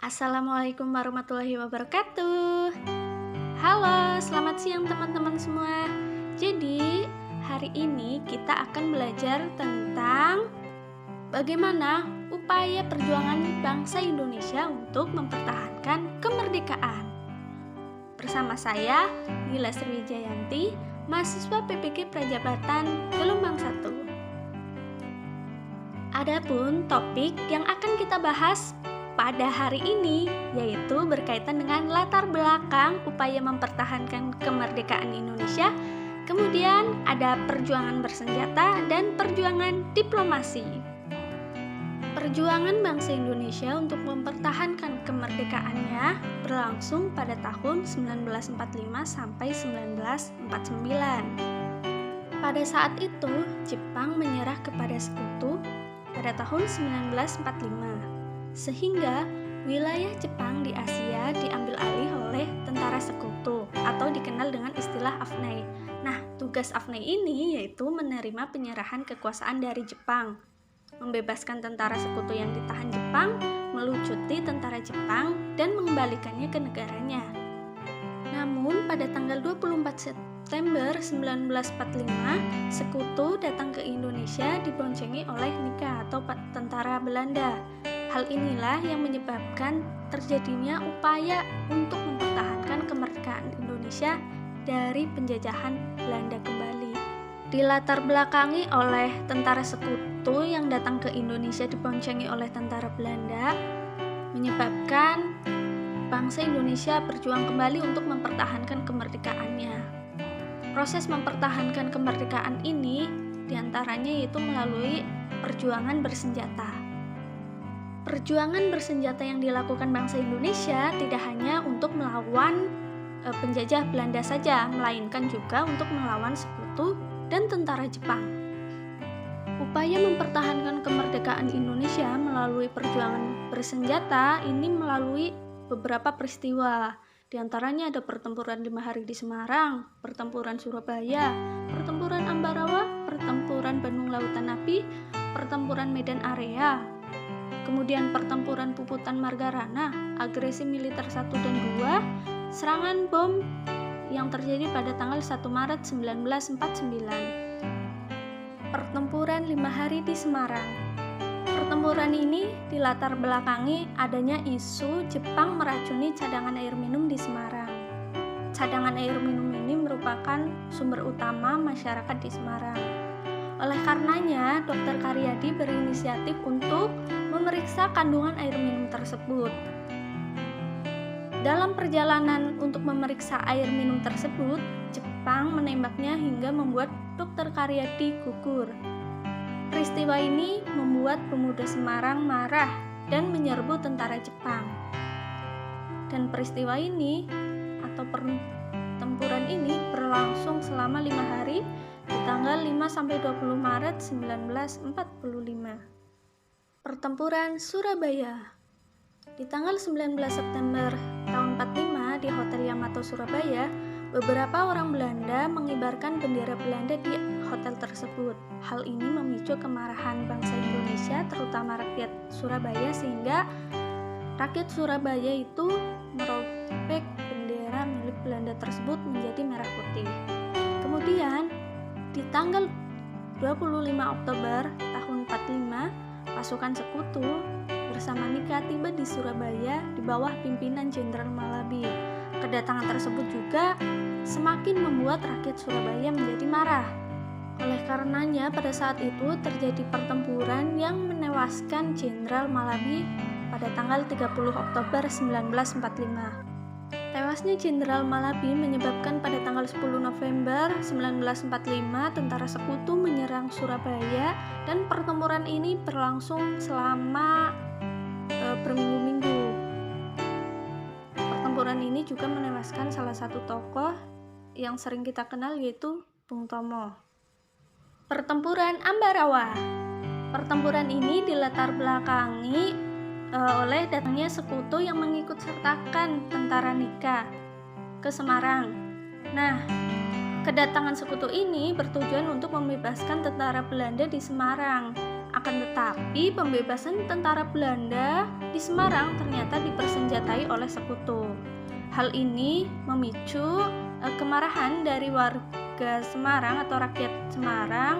Assalamualaikum warahmatullahi wabarakatuh. Halo, selamat siang teman-teman semua. Jadi, hari ini kita akan belajar tentang bagaimana upaya perjuangan bangsa Indonesia untuk mempertahankan kemerdekaan. Bersama saya, Nila Sriwijayanti, mahasiswa PPK Prajabatan Gelombang 1. Adapun topik yang akan kita bahas pada hari ini yaitu berkaitan dengan latar belakang upaya mempertahankan kemerdekaan Indonesia, kemudian ada perjuangan bersenjata dan perjuangan diplomasi. Perjuangan bangsa Indonesia untuk mempertahankan kemerdekaannya berlangsung pada tahun 1945 sampai 1949. Pada saat itu, Jepang menyerah kepada Sekutu pada tahun 1945. Sehingga wilayah Jepang di Asia diambil alih oleh tentara Sekutu atau dikenal dengan istilah AFNEI. Nah, tugas AFNEI ini yaitu menerima penyerahan kekuasaan dari Jepang, membebaskan tentara Sekutu yang ditahan Jepang, melucuti tentara Jepang, dan mengembalikannya ke negaranya. Namun, pada tanggal 24 September 1945, Sekutu datang ke Indonesia diboncengi oleh NIKA atau tentara Belanda. Hal inilah yang menyebabkan terjadinya upaya untuk mempertahankan kemerdekaan Indonesia dari penjajahan Belanda kembali. Dilatar belakangi oleh tentara Sekutu yang datang ke Indonesia diboncengi oleh tentara Belanda, menyebabkan bangsa Indonesia berjuang kembali untuk mempertahankan kemerdekaannya. Proses mempertahankan kemerdekaan ini diantaranya yaitu melalui perjuangan bersenjata. Perjuangan bersenjata yang dilakukan bangsa Indonesia tidak hanya untuk melawan penjajah Belanda saja, melainkan juga untuk melawan Sekutu dan tentara Jepang. Upaya mempertahankan kemerdekaan Indonesia melalui perjuangan bersenjata ini melalui beberapa peristiwa. Di antaranya ada pertempuran 5 hari di Semarang, pertempuran Surabaya, pertempuran Ambarawa, pertempuran Bandung Lautan Api, pertempuran Medan Area, kemudian pertempuran Puputan Margarana, agresi militer 1 dan 2, serangan bom yang terjadi pada tanggal 1 Maret 1949. Pertempuran 5 hari di Semarang. Pertempuran ini dilatar belakangi adanya isu Jepang meracuni cadangan air minum di Semarang. Cadangan air minum ini merupakan sumber utama masyarakat di Semarang. Oleh karenanya, Dr. Karyadi berinisiatif untuk memeriksa kandungan air minum tersebut. Dalam perjalanan untuk memeriksa air minum tersebut, Jepang menembaknya hingga membuat Dr. Karyadi gugur. Peristiwa ini membuat pemuda Semarang marah dan menyerbu tentara Jepang. Dan peristiwa ini atau pertempuran ini berlangsung selama 5 hari di tanggal 5-20 Maret 1945. Pertempuran Surabaya. Di tanggal 19 September tahun 45 di Hotel Yamato Surabaya, beberapa orang Belanda mengibarkan bendera Belanda di hotel tersebut. Hal ini memicu kemarahan bangsa Indonesia, terutama rakyat Surabaya, sehingga rakyat Surabaya itu merobek bendera milik Belanda tersebut menjadi merah putih. Kemudian di tanggal 25 Oktober tahun 45, pasukan Sekutu bersama NIKA tiba di Surabaya di bawah pimpinan Jenderal Malabi. Kedatangan tersebut juga semakin membuat rakyat Surabaya menjadi marah. Oleh karenanya, pada saat itu terjadi pertempuran yang menewaskan Jenderal Malabi pada tanggal 30 Oktober 1945. Tewasnya Jenderal Malabi menyebabkan pada tanggal 10 November 1945 tentara Sekutu menyerang Surabaya dan pertempuran ini berlangsung selama berminggu-minggu. Pertempuran ini juga menewaskan salah satu tokoh yang sering kita kenal yaitu Bung Tomo. Pertempuran Ambarawa. Pertempuran ini dilatar belakangi oleh datangnya Sekutu yang mengikut sertakan tentara NIKA ke Semarang. Nah, kedatangan Sekutu ini bertujuan untuk membebaskan tentara Belanda di Semarang. Akan tetapi, pembebasan tentara Belanda di Semarang ternyata dipersenjatai oleh sekutu. Hal ini memicu kemarahan dari warga Semarang atau rakyat Semarang.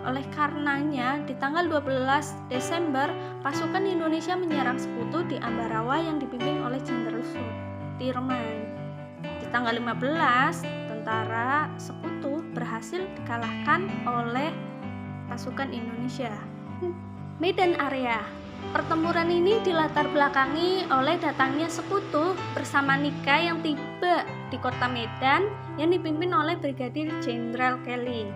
Oleh karenanya, di tanggal 12 Desember, pasukan Indonesia menyerang sekutu di Ambarawa yang dipimpin oleh Jenderal Sudirman. Di tanggal 15, tentara sekutu berhasil dikalahkan oleh pasukan Indonesia. Medan Area. Pertempuran ini dilatar belakangi oleh datangnya sekutu bersama Nika yang tiba di kota Medan yang dipimpin oleh Brigadir Jenderal Kelly.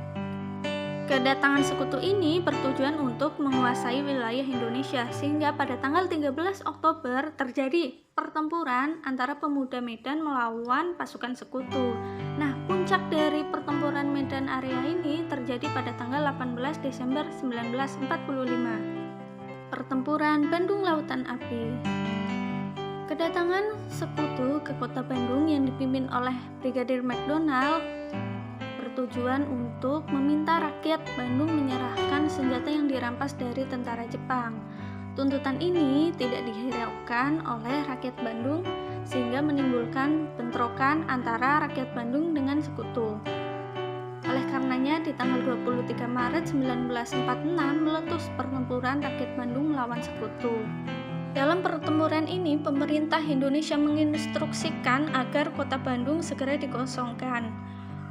Kedatangan sekutu ini bertujuan untuk menguasai wilayah Indonesia, sehingga pada tanggal 13 Oktober terjadi pertempuran antara pemuda Medan melawan pasukan sekutu. Nah, puncak dari pertempuran Medan Area ini terjadi pada tanggal 18 Desember 1945. Pertempuran Bandung Lautan Api. Kedatangan sekutu ke kota Bandung yang dipimpin oleh Brigadir McDonald bertujuan untuk meminta rakyat Bandung menyerahkan senjata yang dirampas dari tentara Jepang. Tuntutan ini tidak dihiraukan oleh rakyat Bandung sehingga menimbulkan bentrokan antara rakyat Bandung dengan sekutu. Oleh karenanya, di tanggal 23 Maret 1946 meletus pertempuran rakyat Bandung melawan sekutu. Dalam pertempuran ini, pemerintah Indonesia menginstruksikan agar kota Bandung segera dikosongkan.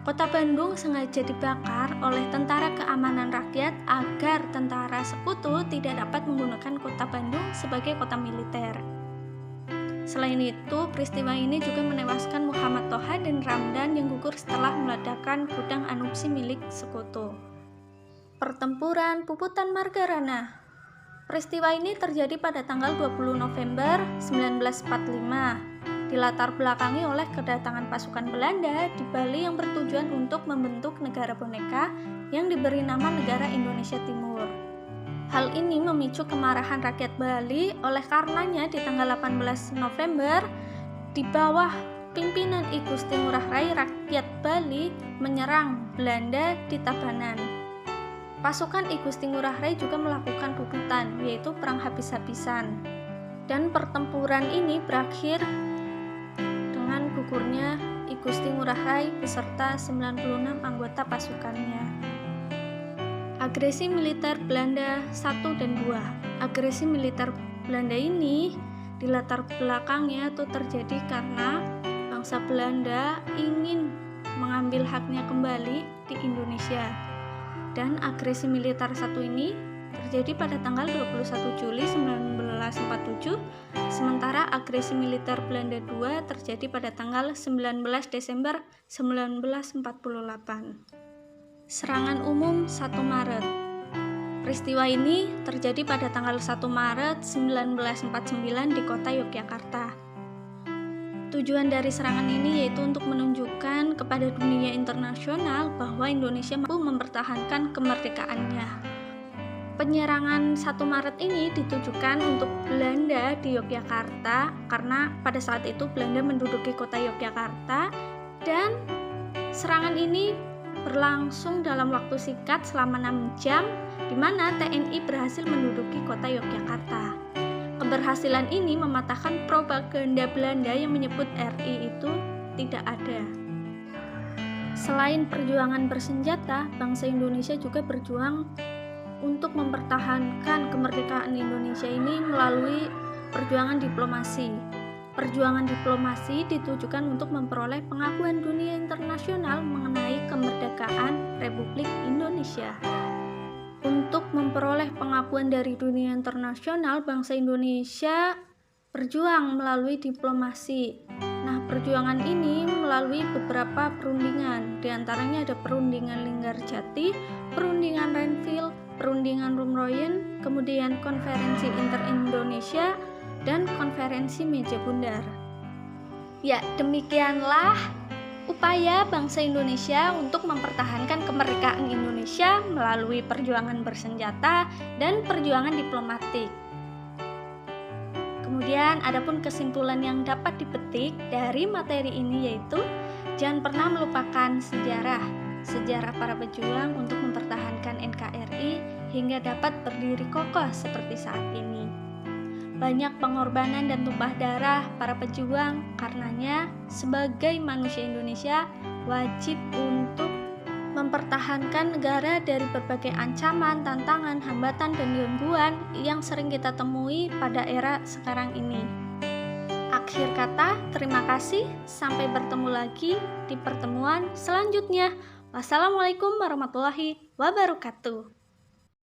Kota Bandung sengaja dibakar oleh tentara keamanan rakyat agar tentara sekutu tidak dapat menggunakan kota Bandung sebagai kota militer. Selain itu, peristiwa ini juga menewaskan Muhammad Toha dan Ramdan yang gugur setelah meledakkan gudang amunisi milik sekutu. Pertempuran Puputan Margarana. Peristiwa ini terjadi pada tanggal 20 November 1945. Dilatar belakangi oleh kedatangan pasukan Belanda di Bali yang bertujuan untuk membentuk negara boneka yang diberi nama Negara Indonesia Timur. Hal ini memicu kemarahan rakyat Bali, oleh karenanya di tanggal 18 November, di bawah pimpinan I Gusti Ngurah Rai, rakyat Bali menyerang Belanda di Tabanan. Pasukan I Gusti Ngurah Rai juga melakukan puputan, yaitu perang habis-habisan. Dan pertempuran ini berakhir dengan gugurnya I Gusti Ngurah Rai beserta 96 anggota pasukannya. Agresi militer Belanda 1 dan 2. Agresi militer Belanda ini dilatar belakangnya itu terjadi karena bangsa Belanda ingin mengambil haknya kembali di Indonesia. Dan agresi militer 1 ini terjadi pada tanggal 21 Juli 1947, sementara agresi militer Belanda 2 terjadi pada tanggal 19 Desember 1948. Serangan umum 1 Maret. Peristiwa ini terjadi pada tanggal 1 Maret 1949 di kota Yogyakarta. Tujuan dari serangan ini yaitu untuk menunjukkan kepada dunia internasional bahwa Indonesia mampu mempertahankan kemerdekaannya. Penyerangan 1 Maret ini ditujukan untuk Belanda di Yogyakarta karena pada saat itu Belanda menduduki kota Yogyakarta, dan serangan ini berlangsung dalam waktu singkat selama 6 jam, di mana TNI berhasil menduduki kota Yogyakarta. Keberhasilan ini mematahkan propaganda Belanda yang menyebut RI itu tidak ada. Selain perjuangan bersenjata, bangsa Indonesia juga berjuang untuk mempertahankan kemerdekaan Indonesia ini melalui perjuangan diplomasi. Perjuangan diplomasi ditujukan untuk memperoleh pengakuan dunia internasional mengenai kemerdekaan Republik Indonesia. Untuk memperoleh pengakuan dari dunia internasional, bangsa Indonesia berjuang melalui diplomasi. Nah, perjuangan ini melalui beberapa perundingan. Di antaranya ada perundingan Linggarjati, perundingan Renville, perundingan Rumroyen, kemudian konferensi Inter-Indonesia, dan konferensi Meja Bundar. Ya, demikianlah upaya bangsa Indonesia untuk mempertahankan kemerdekaan Indonesia melalui perjuangan bersenjata dan perjuangan diplomatik. Kemudian, adapun kesimpulan yang dapat dipetik dari materi ini yaitu jangan pernah melupakan sejarah para pejuang untuk mempertahankan NKRI hingga dapat berdiri kokoh seperti saat ini. banyak pengorbanan dan tumpah darah para pejuang. Karenanya, sebagai manusia Indonesia, wajib untuk mempertahankan negara dari berbagai ancaman, tantangan, hambatan, dan gangguan yang sering kita temui pada era sekarang ini. Akhir kata, terima kasih. Sampai bertemu lagi di pertemuan selanjutnya. Wassalamualaikum warahmatullahi wabarakatuh.